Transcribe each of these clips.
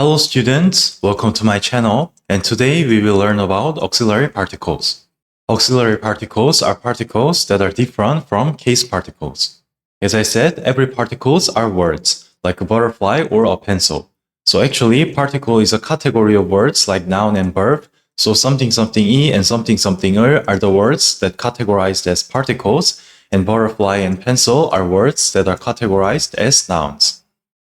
Hello students, welcome to my channel, and today we will learn about auxiliary particles. Auxiliary particles are particles that are different from case particles. As I said, every particles are words, like a butterfly or a pencil. So actually, particle is a category of words like noun and verb, so something something e and something something are the words that categorized as particles, and butterfly and pencil are words that are categorized as nouns.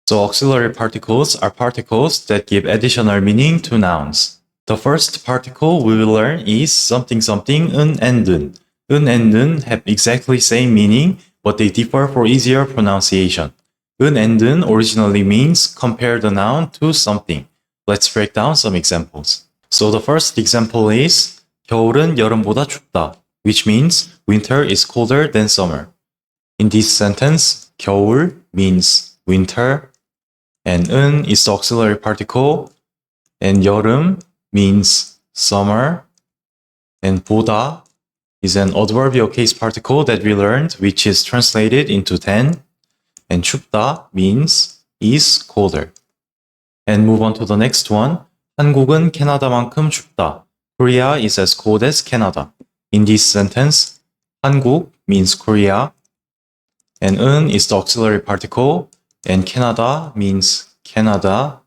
So auxiliary particles are particles that give additional meaning to nouns. The first particle we will learn is something something and 은. And 은 have exactly same meaning, but they differ for easier pronunciation. And 은 originally means compare the noun to something. Let's break down some examples. So the first example is 겨울은 여름보다 춥다, which means winter is colder than summer. In this sentence, 겨울 means winter, and 은 is the auxiliary particle, and 여름 means summer, and 보다 is an adverbial case particle that we learned, which is translated into than, and 춥다 means is colder. And move on to the next one. 한국은 캐나다만큼 춥다. Korea is as cold as Canada. In this sentence, 한국 means Korea, and 은 is the auxiliary particle, and Canada means Canada,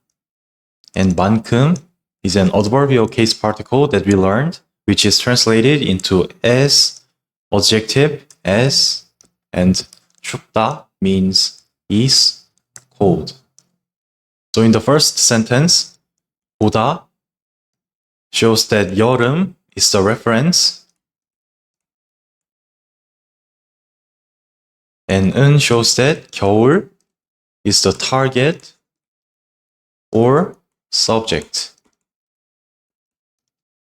and 만큼 is an adverbial case particle that we learned, which is translated into as, adjective as, and 춥다 means is cold. So in the first sentence, 보다 shows that 여름 is the reference, and 은 shows that 겨울 is the target or subject.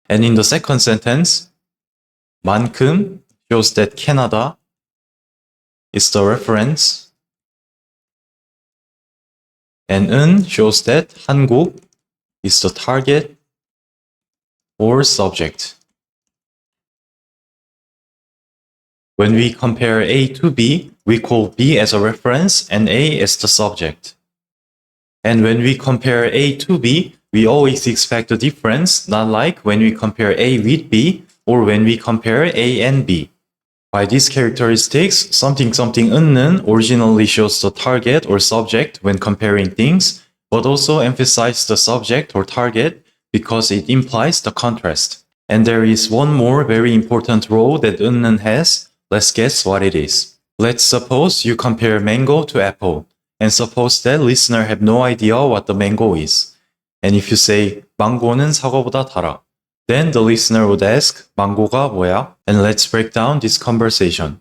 And in the second sentence, 만큼 shows that Canada is the reference, and 은 shows that 한국 is the target or subject. When we compare A to B, we call B as a reference and A as the subject. And when we compare A to B, we always expect a difference, not like when we compare A with B or when we compare A and B. By these characteristics, something something 은 originally shows the target or subject when comparing things, but also emphasizes the subject or target because it implies the contrast. And there is one more very important role that 은 has. Let's guess what it is. Let's suppose you compare mango to apple, and suppose that listener have no idea what the mango is. And if you say 망고는 사과보다 달아, then the listener would ask 망고가 뭐야? And let's break down this conversation.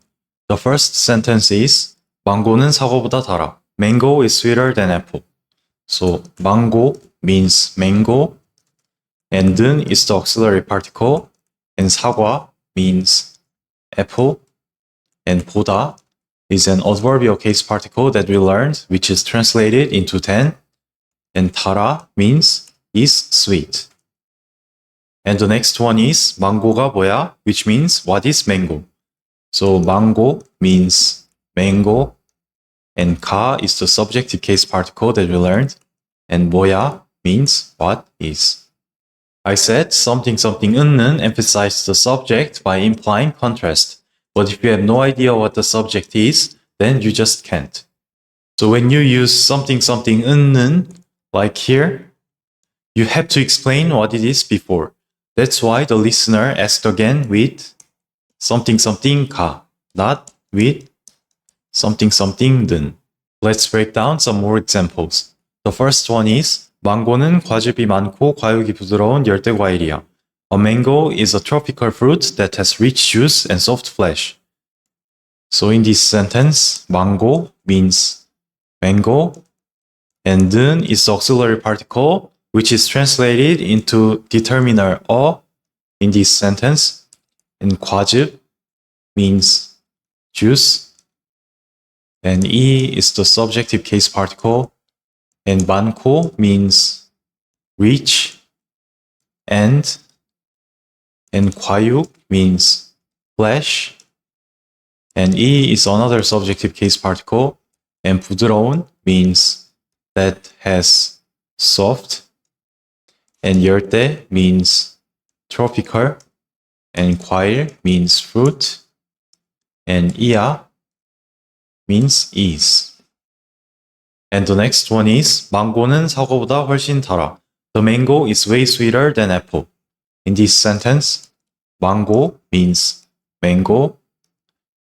The first sentence is 망고는 사과보다 달아. Mango is sweeter than apple. So 망고 means mango, and 은 is the auxiliary particle, and 사과 means apple, and 보다 is an adverbial case particle that we learned, which is translated into than, and 달아 means is sweet. And the next one is 망고가 뭐야, which means what is mango. So 망고 means mango, and 가 is the subjective case particle that we learned, and 뭐야 means what is. I said something something 은 emphasizes the subject by implying contrast. But if you have no idea what the subject is, then you just can't. So when you use something something 은, like here, you have to explain what it is before. That's why the listener asked again with something something 가, not with something something 는. Let's break down some more examples. The first one is 망고는 과즙이 많고 과육이 부드러운 열대 과일이야. A mango is a tropical fruit that has rich juice and soft flesh. So in this sentence, 망고 means mango, and 는 is the auxiliary particle, which is translated into determiner a in this sentence, and 과즙 means juice, and 이 is the subjective case particle, and 많고 means rich, and 과육 means flesh, and 이 is another subjective case particle, and 부드러운 means that has soft, And 열대 means tropical. And 과일 means fruit. And 이야 means is. And the next one is 망고는 사과보다 훨씬 달아. The mango is way sweeter than apple. In this sentence, 망고 means mango,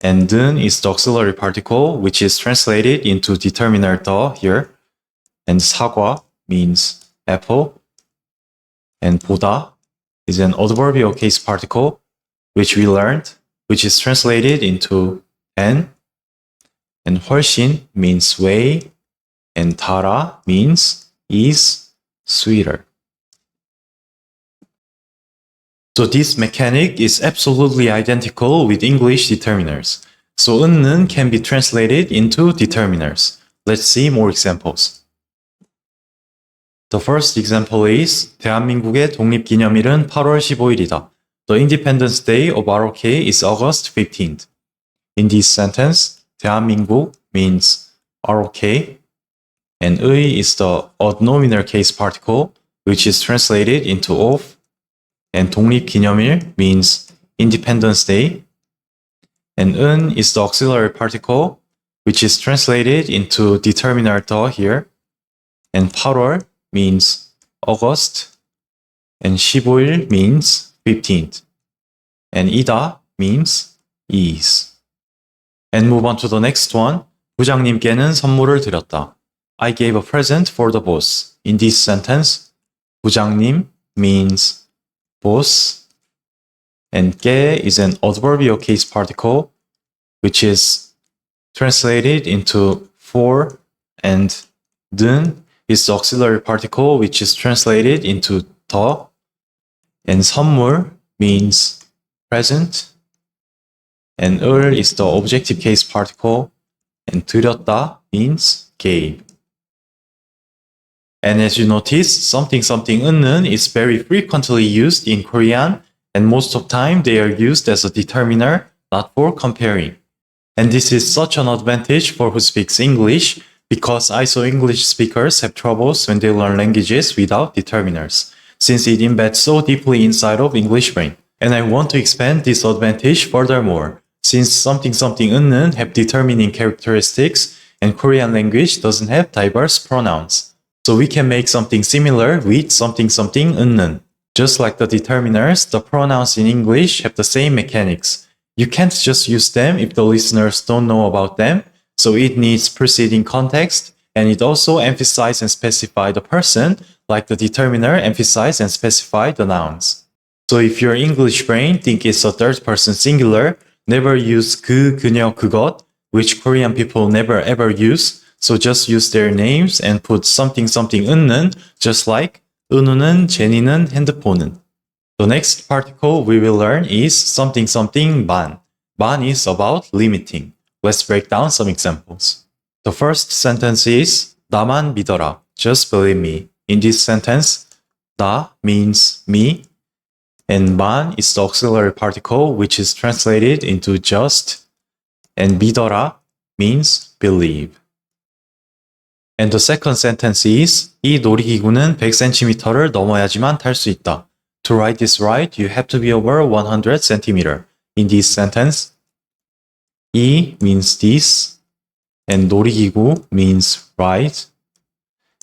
and 는 is the auxiliary particle which is translated into determiner the here, and 사과 means apple, and 보다 is an adverbial case particle which we learned, which is translated into and 훨씬 means way, and 달아 means is sweeter. So this mechanic is absolutely identical with English determiners. So 은는 can be translated into determiners. Let's see more examples. The first example is 대한민국의 독립기념일은 8월 15일이다. The Independence Day of ROK is August 15th. In this sentence, 대한민국 means ROK, and 의 is the odd nominal case particle, which is translated into of, and 독립기념일 means Independence Day, and 은 is the auxiliary particle, which is translated into determiner the here, and 8월 means August, and 15일 means 15th, and 이다 means is. And move on to the next one. 부장님께는 선물을 드렸다. I gave a present for the boss. In this sentence, 부장님 means boss, and 께 is an adverbial case particle, which is translated into for, and 든 is the auxiliary particle, which is translated into the, and 선물 means present, and 을 is the objective case particle, and 드렸다 means gave. And as you notice, something 은는 is very frequently used in Korean, and most of the time they are used as a determiner, not for comparing. And this is such an advantage for who speaks English, because I saw English speakers have troubles when they learn languages without determiners, since it embeds so deeply inside of English brain. And I want to expand this advantage furthermore, since something 은는 have determining characteristics, and Korean language doesn't have diverse pronouns. So we can make something similar with something 은는. Just like the determiners, the pronouns in English have the same mechanics. You can't just use them if the listeners don't know about them, so it needs preceding context, and it also emphasizes and specifies the person, like the determiner emphasize and specify the nouns. So if your English brain think it's a third person singular, never use 그, 그녀, 그것, which Korean people never ever use. So just use their names and put something 은는, just like 은우는, 제니는, 핸드폰은. The next particle we will learn is something 만. 만 is about limiting. Let's break down some examples. The first sentence is 나만 믿어라. Just believe me. In this sentence, 나 means me, and 만 is the auxiliary particle which is translated into just, and 믿어라 means believe. And the second sentence is 이 놀이기구는 100cm를 넘어야지만 탈 수 있다. To ride this ride, you have to be over 100 cm. In this sentence, 이 means this, and 놀이기구 means ride,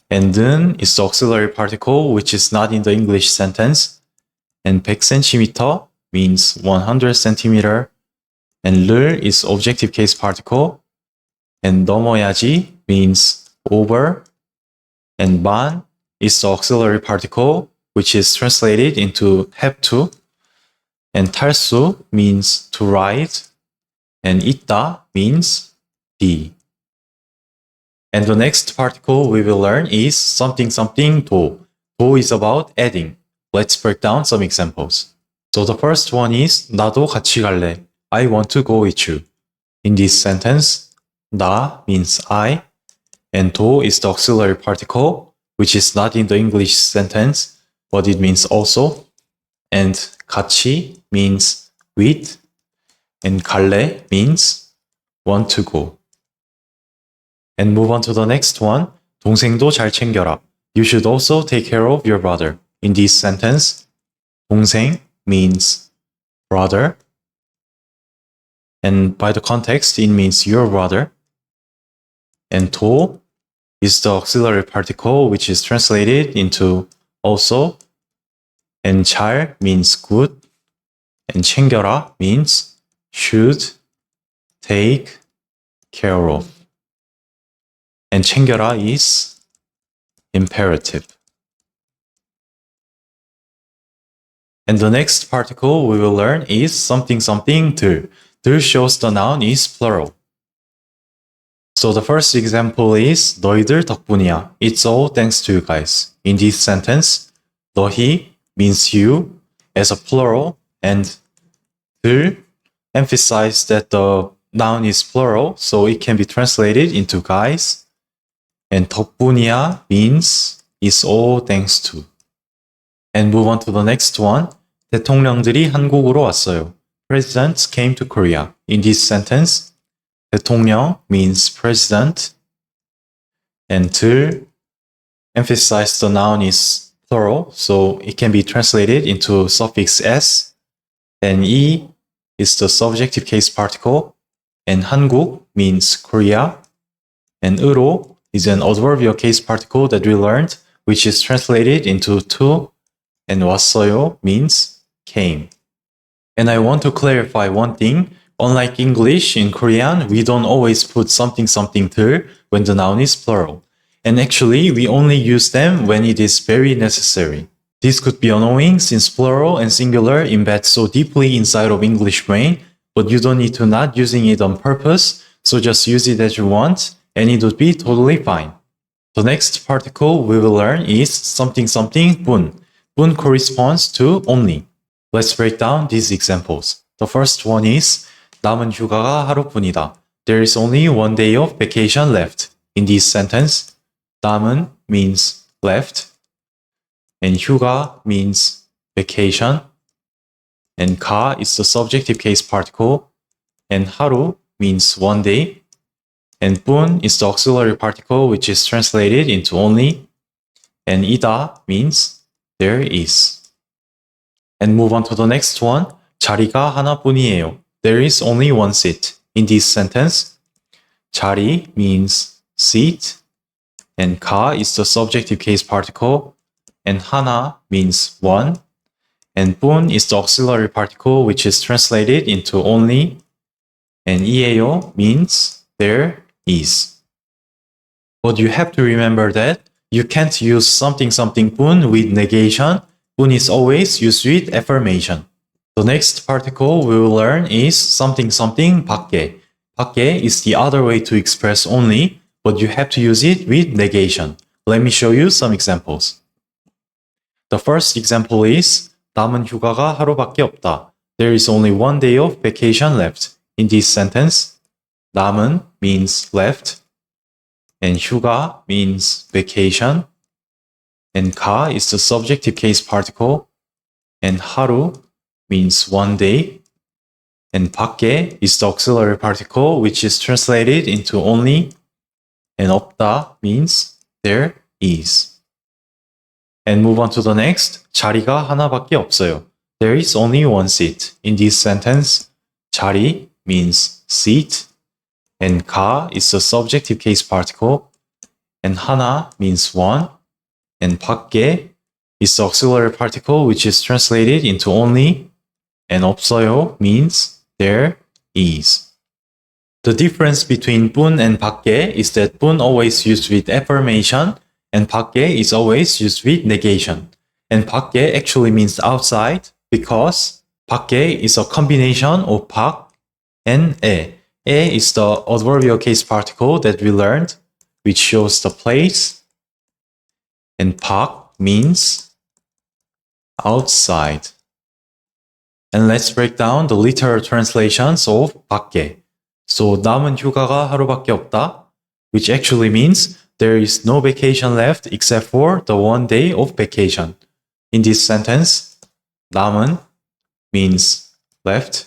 and 는 is the auxiliary particle which is not in the English sentence, and 100cm means 100 cm, and 를 is objective case particle, and 넘어야지 means over, and 만 is the auxiliary particle which is translated into have to, and 탈수 means to ride, and 있다 means be. And the next particle we will learn is something 도. 도 is about adding. Let's break down some examples. So the first one is 나도 같이 갈래. I want to go with you. In this sentence, 나 means I, and 도 is the auxiliary particle, which is not in the English sentence, but it means also. And 같이 means with, and 갈래 means want to go. And move on to the next one. 동생도 잘 챙겨라. You should also take care of your brother. In this sentence, 동생 means brother. And by the context, it means your brother. And 도 is the auxiliary particle, which is translated into also. And 잘 means good. And 챙겨라 means should take care of. And 챙겨라 is imperative. And the next particle we will learn is something something 들. 들 shows the noun is plural. So the first example is 너희들 덕분이야. It's all thanks to you guys. In this sentence, 너희 means you as a plural, and 들 emphasize that the noun is plural, so it can be translated into guys. And 덕분이야 means is all thanks to. And move on to the next one. 대통령들이 한국으로 왔어요. Presidents came to Korea. In this sentence, 대통령 means president, and 들 emphasize the noun is plural, so it can be translated into suffix s, and 이 is the subjective case particle, and 한국 means Korea, and 으로 is an adverbial case particle that we learned, which is translated into to, and 왔어요 means came. And I want to clarify one thing. Unlike English, in Korean, we don't always put something something 들 when the noun is plural. And actually, we only use them when it is very necessary. This could be annoying since plural and singular embed so deeply inside of English brain, but you don't need to not using it on purpose, so just use it as you want, and it would be totally fine. The next particle we will learn is something something 분. 분 corresponds to only. Let's break down these examples. The first one is 남은 휴가가 하루뿐이다. There is only one day of vacation left. In this sentence, 남은 means left, and 휴가 means vacation, and 가 is the subjective case particle, and 하루 means one day, and 분 is the auxiliary particle which is translated into only, and 이다 means there is. And move on to the next one. 자리가 하나뿐이에요. There is only one seat. In this sentence, 자리 means seat, and 가 is the subjective case particle, and 하나 means one, and 분 is the auxiliary particle which is translated into only, and 이에요 means there is. But you have to remember that you can't use something something 분 with negation. 분 is always used with affirmation. The next particle we will learn is something something 밖에. 밖에 is the other way to express only, but you have to use it with negation. Let me show you some examples. The first example is 남은 휴가가 하루밖에 없다. There is only one day of vacation left. In this sentence, 남은 means left, and 휴가 means vacation, and 가 is the subjective case particle, and 하루 means one day, and 밖에 is the auxiliary particle which is translated into only, and 없다 means there is. And move on to the next. 자리가 하나밖에 없어요. There is only one seat. In this sentence, 자리 means seat, and 가 is the subjective case particle, and 하나 means one, and 밖에 is the auxiliary particle which is translated into only, and 없어요 means there is. The difference between 분 and 밖에 is that 분 always used with affirmation, and 밖에 is always used with negation. And 밖에 actually means outside because 밖에 is a combination of 밖 and 에. 에 is the adverbial case particle that we learned, which shows the place, and 밖 means outside. And let's break down the literal translations of 밖에. So 남은 휴가가 하루밖에 없다, which actually means there is no vacation left except for the one day of vacation. In this sentence, 남은 means left,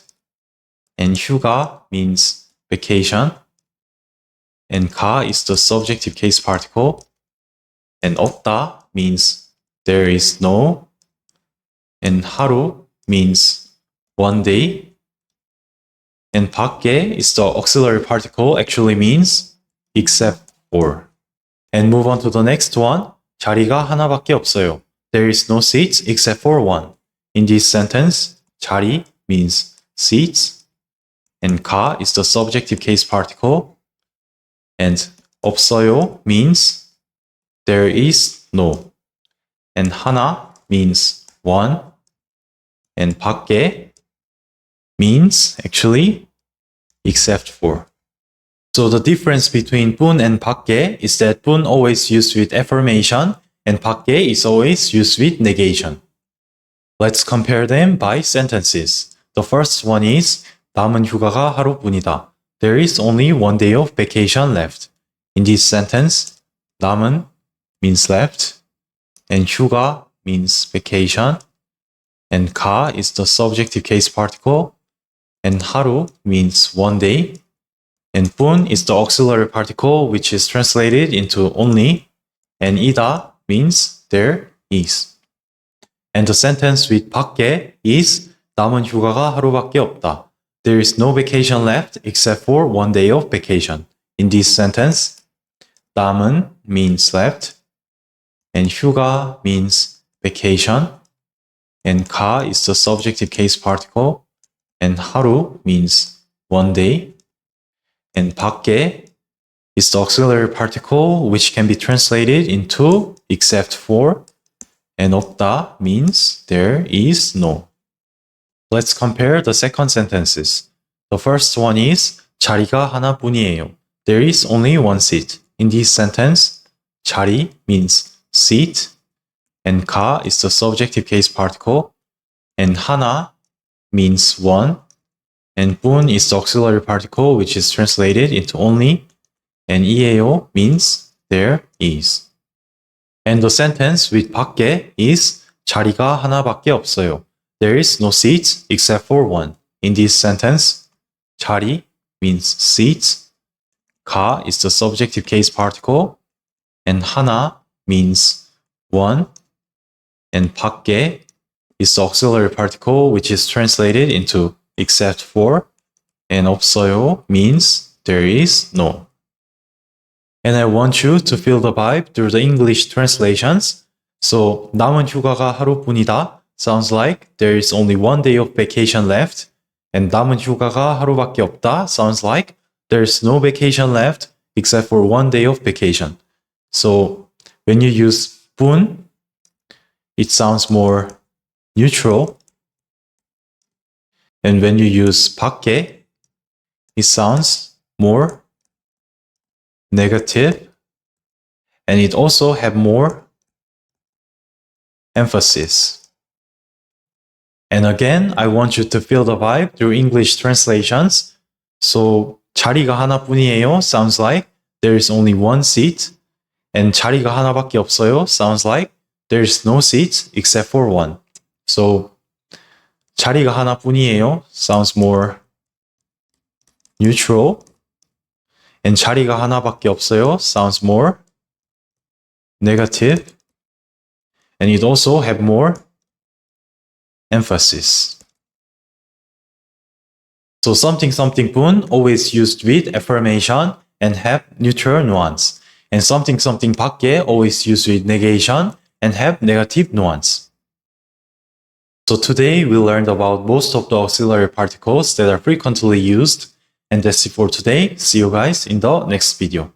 and 휴가 means vacation, and 가 is the subjective case particle, and 없다 means there is no, and 하루 means one day, and 밖에 is the auxiliary particle, actually means except for. And move on to the next one. 자리가 하나밖에 없어요. There is no seats except for one. In this sentence, 자리 means seats, and 가 is the subjective case particle, and 없어요 means there is no, and 하나 means one, and 밖에 means actually except for. So the difference between 뿐 and 밖에 is that 뿐 always used with affirmation and 밖에 is always used with negation. Let's compare them by sentences. The first one is 남은 휴가가 하루뿐이다. There is only one day of vacation left. In this sentence, 남은 means left, and 휴가 means vacation, and 가 is the subjective case particle, and 하루 means one day, and 뿐 is the auxiliary particle which is translated into only, and 이다 means there is. And the sentence with 밖에 is 남은 휴가가 하루밖에 없다. There is no vacation left except for one day of vacation. In this sentence, 남은 means left, and 휴가 means vacation, and 가 is the subjective case particle, and 하루 means one day, and 밖에 is the auxiliary particle which can be translated into except for, and 없다 means there is no. Let's compare the second sentences. The first one is 자리가 하나뿐이에요. There is only one seat. In this sentence, 자리 means seat, and 가 is the subjective case particle, and 하나 means one, and 뿐 is the auxiliary particle which is translated into only, and 이에요 means there is. And the sentence with 밖에 is 자리가 하나밖에 없어요. There is no seats except for one. In this sentence, 자리 means seats, 가 is the subjective case particle, and 하나 means one, and 밖에 is the auxiliary particle which is translated into except for, and 없어요 means there is no. And I want you to feel the vibe through the English translations. So 남은 휴가가 하루뿐이다 sounds like there is only one day of vacation left, and 남은 휴가가 하루밖에 없다 sounds like there is no vacation left except for one day of vacation. So when you use 뿐, it sounds more neutral, and when you use 밖에, it sounds more negative, and it also have more emphasis. And again, I want you to feel the vibe through English translations. So 자리가 하나뿐이에요 sounds like there is only one seat, and 자리가 하나밖에 없어요 sounds like there is no seats except for one. So 자리가 하나뿐이에요 sounds more neutral, and 자리가 하나밖에 없어요 sounds more negative, and it also have more emphasis. So something 뿐 always used with affirmation and have neutral nuance, and something 밖에 always used with negation and have negative nuance. So today we learned about most of the auxiliary particles that are frequently used, and that's it for today. See you guys in the next video.